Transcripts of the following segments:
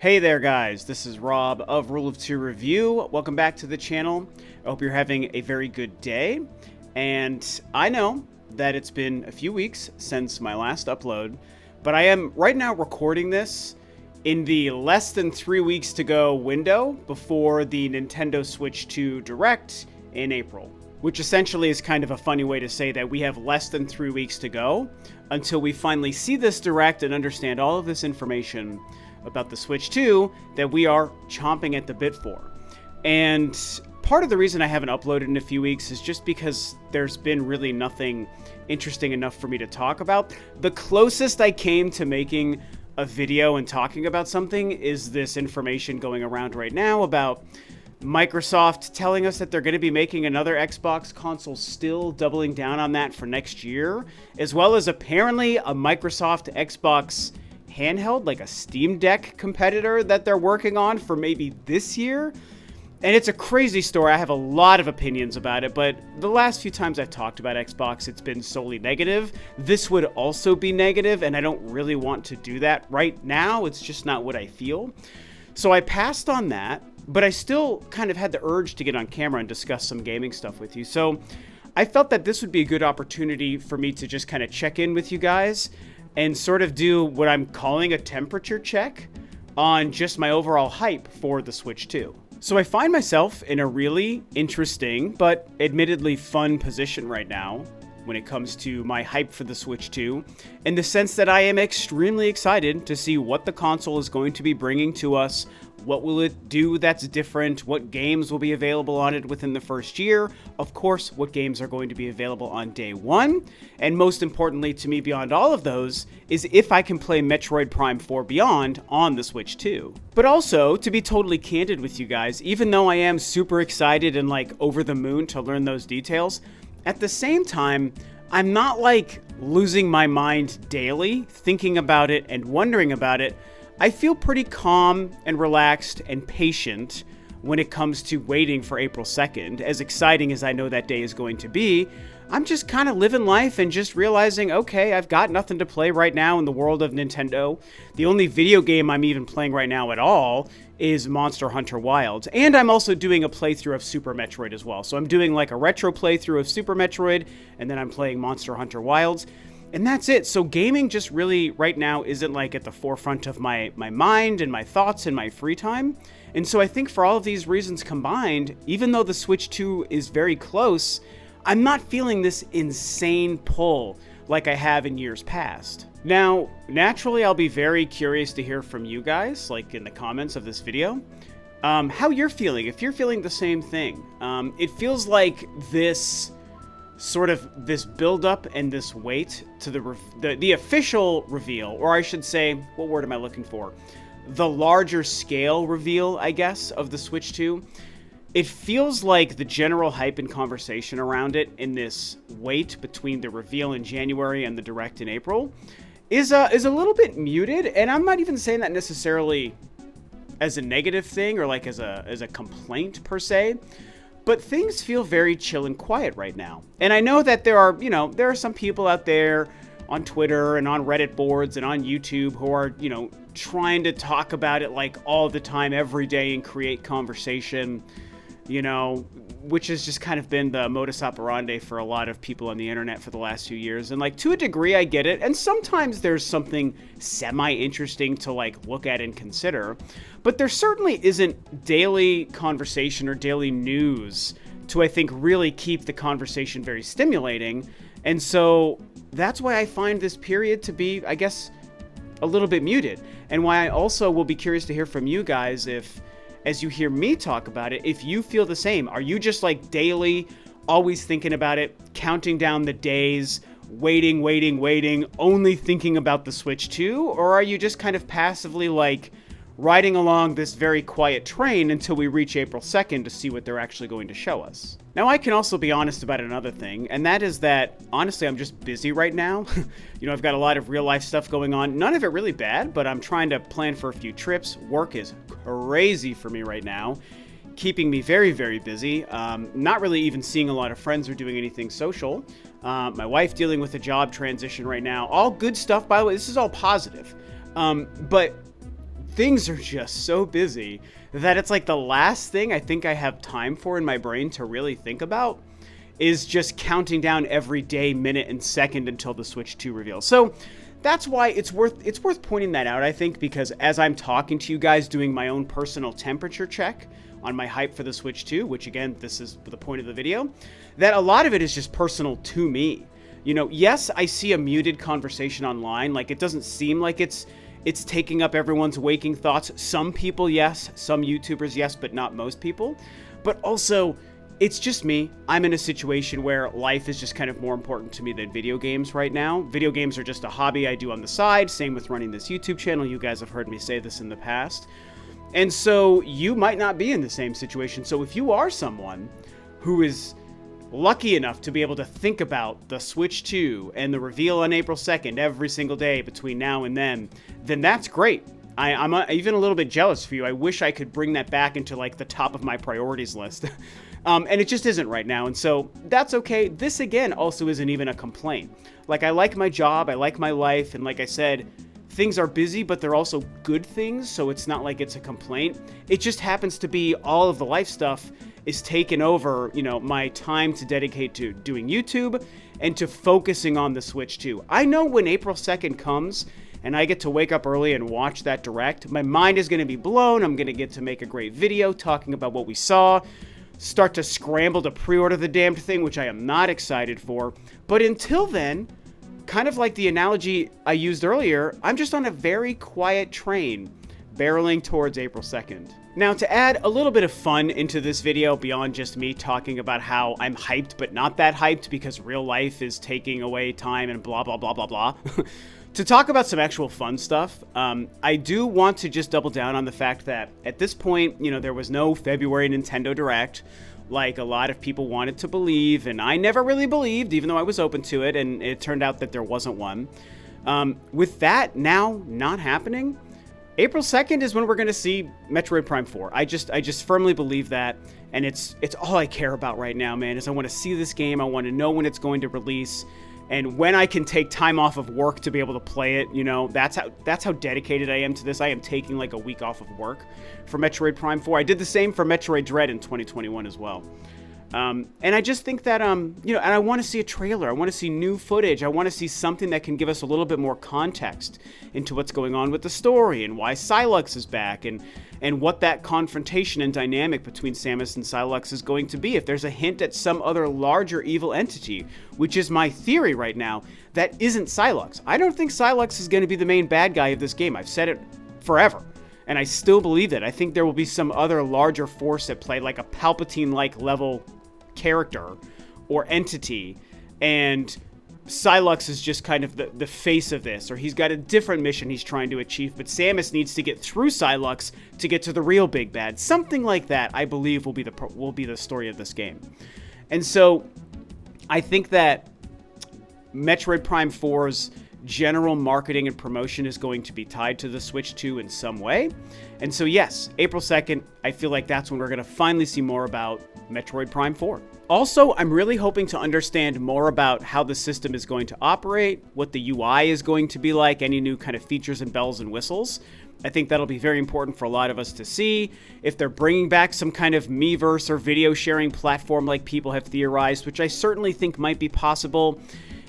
Hey there guys, this is Rob of Rule of Two Review. Welcome back to the channel. I hope you're having a very good day. And I know that it's been a few weeks since my last upload, but I am right now recording this in the less than 3 weeks to go window before the Nintendo Switch 2 Direct in April. Which essentially is kind of a funny way to say that we have less than 3 weeks to go until we finally see this Direct and understand all of this information about the Switch 2 that we are chomping at the bit for. And part of the reason I haven't uploaded in a few weeks is just because there's been really nothing interesting enough for me to talk about. The closest I came to making a video and talking about something is this information going around right now about Microsoft telling us that they're going to be making another Xbox console, still doubling down on that for next year, as well as apparently a Microsoft Xbox handheld, like a Steam Deck competitor that they're working on for maybe this year. And it's a crazy story. I have a lot of opinions about it, but the last few times I've talked about Xbox, it's been solely negative. This would also be negative, and I don't really want to do that right now. It's just not what I feel. So I passed on that, but I still kind of had the urge to get on camera and discuss some gaming stuff with you. So I felt that this would be a good opportunity for me to just kind of check in with you guys and sort of do what I'm calling a temperature check on just my overall hype for the Switch 2. So I find myself in a really interesting, but admittedly fun position right now when it comes to my hype for the Switch 2, in the sense that I am extremely excited to see what the console is going to be bringing to us. What will it do that's different? What games will be available on it within the first year? Of course, what games are going to be available on day one? And most importantly to me beyond all of those is if I can play Metroid Prime 4 Beyond on the Switch 2. But also, to be totally candid with you guys, even though I am super excited and like over the moon to learn those details, at the same time, I'm not like losing my mind daily thinking about it and wondering about it. I feel pretty calm and relaxed and patient when it comes to waiting for April 2nd. As exciting as I know that day is going to be, I'm just kind of living life and just realizing, okay, I've got nothing to play right now in the world of Nintendo. The only video game I'm even playing right now at all is Monster Hunter Wilds. And I'm also doing a playthrough of Super Metroid as well. So I'm doing like a retro playthrough of Super Metroid, and then I'm playing Monster Hunter Wilds. And that's it. So gaming just really right now isn't like at the forefront of my mind and my thoughts and my free time. And so I think for all of these reasons combined, even though the Switch 2 is very close, I'm not feeling this insane pull like I have in years past. Now, naturally, I'll be very curious to hear from you guys, like in the comments of this video, how you're feeling, if you're feeling the same thing. It feels like this build-up and this wait to the official reveal, or I should say, what word am I looking for? The larger scale reveal, I guess, of the Switch 2. It feels like the general hype and conversation around it in this wait between the reveal in January and the Direct in April is a little bit muted, and I'm not even saying that necessarily as a negative thing or like as a complaint per se. But things feel very chill and quiet right now. And I know that there are some people out there on Twitter and on Reddit boards and on YouTube who are, trying to talk about it like all the time, every day, and create conversation, which has just kind of been the modus operandi for a lot of people on the internet for the last few years. And like, to a degree, I get it. And sometimes there's something semi-interesting to like look at and consider. But there certainly isn't daily conversation or daily news to, I think, really keep the conversation very stimulating. And so that's why I find this period to be, I guess, a little bit muted. And why I also will be curious to hear from you guys if, as you hear me talk about it, if you feel the same. Are you just like daily, always thinking about it, counting down the days, waiting, only thinking about the Switch 2? Or are you just kind of passively like riding along this very quiet train until we reach April 2nd to see what they're actually going to show us? Now, I can also be honest about another thing, and that is that, honestly, I'm just busy right now. I've got a lot of real-life stuff going on. None of it really bad, but I'm trying to plan for a few trips. Work is crazy for me right now, keeping me very, very busy. Not really even seeing a lot of friends or doing anything social. My wife dealing with a job transition right now. All good stuff, by the way. This is all positive. But things are just so busy that it's like the last thing I think I have time for in my brain to really think about is just counting down every day, minute, and second until the Switch 2 reveal. So that's why it's worth pointing that out, I think, because as I'm talking to you guys, doing my own personal temperature check on my hype for the Switch 2, which again, this is the point of the video, that a lot of it is just personal to me. You know, yes, I see a muted conversation online. Like, it doesn't seem like it's taking up everyone's waking thoughts. Some people, yes. Some YouTubers, yes, but not most people. But also, it's just me. I'm in a situation where life is just kind of more important to me than video games right now. Video games are just a hobby I do on the side. Same with running this YouTube channel. You guys have heard me say this in the past. And so you might not be in the same situation. So if you are someone who is lucky enough to be able to think about the Switch 2 and the reveal on April 2nd every single day between now and then that's great. I'm even a little bit jealous for you. I wish I could bring that back into like the top of my priorities list. And it just isn't right now. And so that's okay. This again also isn't even a complaint. Like, I like my job, I like my life, and like I said, things are busy, but they're also good things, so it's not like it's a complaint. It just happens to be all of the life stuff is taken over, you know, my time to dedicate to doing YouTube and to focusing on the Switch 2. I know when April 2nd comes and I get to wake up early and watch that direct, my mind is going to be blown. I'm going to get to make a great video talking about what we saw, start to scramble to pre-order the damned thing, which I am not excited for. But until then, kind of like the analogy I used earlier, I'm just on a very quiet train barreling towards April 2nd. Now, to add a little bit of fun into this video beyond just me talking about how I'm hyped but not that hyped because real life is taking away time and blah, blah, blah, blah, blah. To talk about some actual fun stuff, I do want to just double down on the fact that at this point, you know, there was no February Nintendo Direct like a lot of people wanted to believe, and I never really believed, even though I was open to it, and it turned out that there wasn't one. With that now not happening, April 2nd is when we're going to see Metroid Prime 4. I just firmly believe that, and it's all I care about right now, man, is I want to see this game. I want to know when it's going to release, and when I can take time off of work to be able to play it. You know, that's how dedicated I am to this. I am taking like a week off of work for Metroid Prime 4. I did the same for Metroid Dread in 2021 as well. And I just think that, you know, and I want to see a trailer. I want to see new footage. I want to see something that can give us a little bit more context into what's going on with the story and why Sylux is back and what that confrontation and dynamic between Samus and Sylux is going to be. If there's a hint at some other larger evil entity, which is my theory right now, that isn't Sylux. I don't think Sylux is going to be the main bad guy of this game. I've said it forever. And I still believe that. I think there will be some other larger force at play, like a Palpatine-like level character or entity, and Sylux is just kind of the face of this, or he's got a different mission he's trying to achieve, but Samus needs to get through Sylux to get to the real big bad. Something like that, I believe, will be the story of this game. And so I think that Metroid Prime 4's general marketing and promotion is going to be tied to the Switch 2 in some way. And so yes, April 2nd, I feel like that's when we're going to finally see more about Metroid Prime 4. Also, I'm really hoping to understand more about how the system is going to operate, what the UI is going to be like, any new kind of features and bells and whistles. I think that'll be very important for a lot of us to see. If they're bringing back some kind of Miiverse or video sharing platform like people have theorized, which I certainly think might be possible.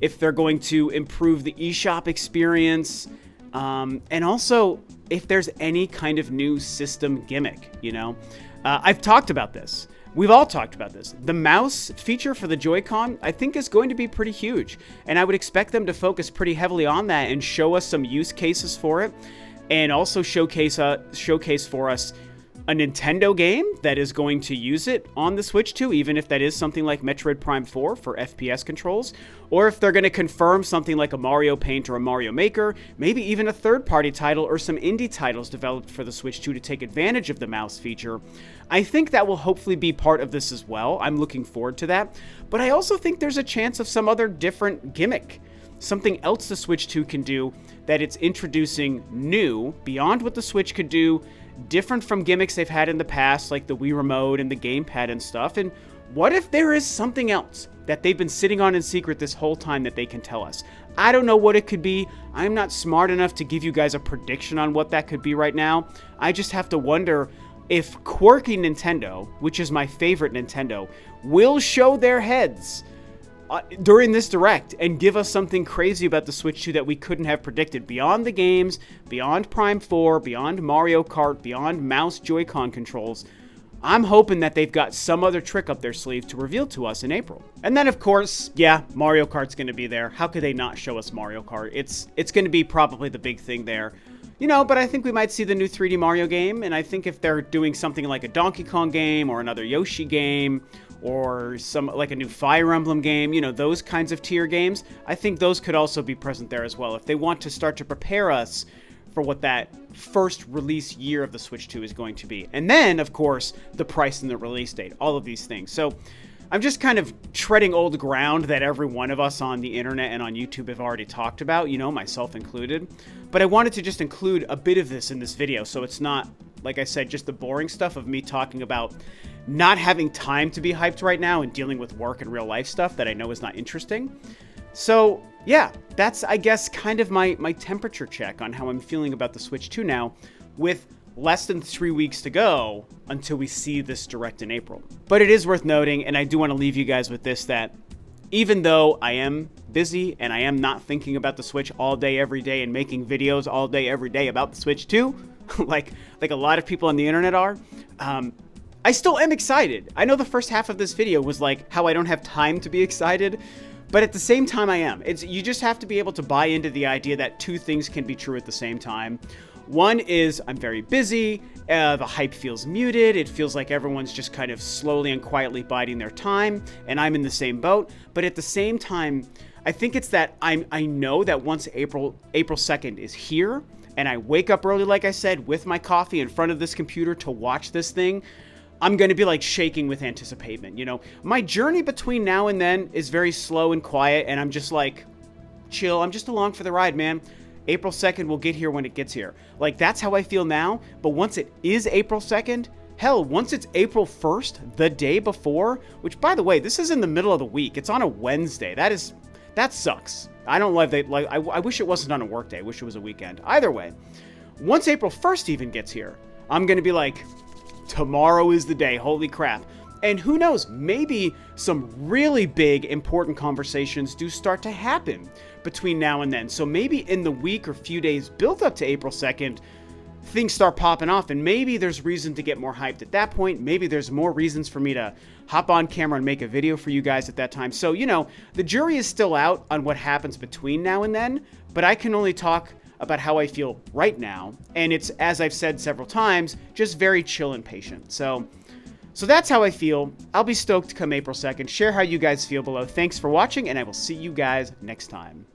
If they're going to improve the eShop experience, and also if there's any kind of new system gimmick, you know. I've talked about this. We've all talked about this. The mouse feature for the Joy-Con, I think, is going to be pretty huge, and I would expect them to focus pretty heavily on that and show us some use cases for it, and also showcase for us a Nintendo game that is going to use it on the Switch 2, even if that is something like Metroid Prime 4 for FPS controls, or if they're going to confirm something like a Mario Paint or a Mario Maker, maybe even a third-party title or some indie titles developed for the Switch 2 to take advantage of the mouse feature. I think that will hopefully be part of this as well. I'm looking forward to that, but I also think there's a chance of some other different gimmick. Something else the Switch 2 can do that it's introducing new, beyond what the Switch could do, different from gimmicks they've had in the past, like the Wii Remote and the gamepad and stuff, and What if there is something else that they've been sitting on in secret this whole time that they can tell us? I don't know what it could be. I'm not smart enough to give you guys a prediction on what that could be right now. I just have to wonder if quirky Nintendo, which is my favorite Nintendo, will show their heads during this Direct and give us something crazy about the Switch 2 that we couldn't have predicted. Beyond the games, beyond Prime 4, beyond Mario Kart, beyond mouse Joy-Con controls, I'm hoping that they've got some other trick up their sleeve to reveal to us in April. And then, of course, yeah, Mario Kart's going to be there. How could they not show us Mario Kart? It's going to be probably the big thing there. You know, but I think we might see the new 3D Mario game, and I think if they're doing something like a Donkey Kong game or another Yoshi game or some like a new Fire Emblem game, you know, those kinds of tier games, I think those could also be present there as well if they want to start to prepare us for what that first release year of the Switch 2 is going to be. And then, of course, the price and the release date, all of these things. So I'm just kind of treading old ground that every one of us on the internet and on YouTube have already talked about, you know, myself included. But I wanted to just include a bit of this in this video so it's not, like I said, just the boring stuff of me talking about not having time to be hyped right now and dealing with work and real life stuff that I know is not interesting. So yeah, that's, I guess, kind of my temperature check on how I'm feeling about the Switch 2 now, with less than 3 weeks to go until we see this Direct in April. But it is worth noting, and I do want to leave you guys with this, that even though I am busy and I am not thinking about the Switch all day, every day, and making videos all day, every day about the Switch 2, like a lot of people on the internet are, I still am excited. I know the first half of this video was like how I don't have time to be excited, but at the same time I am. You just have to be able to buy into the idea that two things can be true at the same time. One is I'm very busy, the hype feels muted, it feels like everyone's just kind of slowly and quietly biding their time, and I'm in the same boat. But at the same time, I think it's that I know that once April 2nd is here, and I wake up early, like I said, with my coffee in front of this computer to watch this thing, I'm going to be like shaking with anticipation. You know, my journey between now and then is very slow and quiet, and I'm just like, chill, I'm just along for the ride, man. April 2nd will get here when it gets here. Like, that's how I feel now, but once it is April 2nd, hell, once it's April 1st, the day before, which, by the way, this is in the middle of the week. It's on a Wednesday. That sucks. I don't love that. Like, I wish it wasn't on a work day. I wish it was a weekend. Either way, once April 1st even gets here, I'm going to be like, tomorrow is the day. Holy crap. And who knows, maybe some really big, important conversations do start to happen between now and then. So maybe in the week or few days built up to April 2nd, things start popping off, and maybe there's reason to get more hyped at that point. Maybe there's more reasons for me to hop on camera and make a video for you guys at that time. So, you know, the jury is still out on what happens between now and then, but I can only talk about how I feel right now. And it's, as I've said several times, just very chill and patient. So that's how I feel. I'll be stoked come April 2nd. Share how you guys feel below. Thanks for watching, and I will see you guys next time.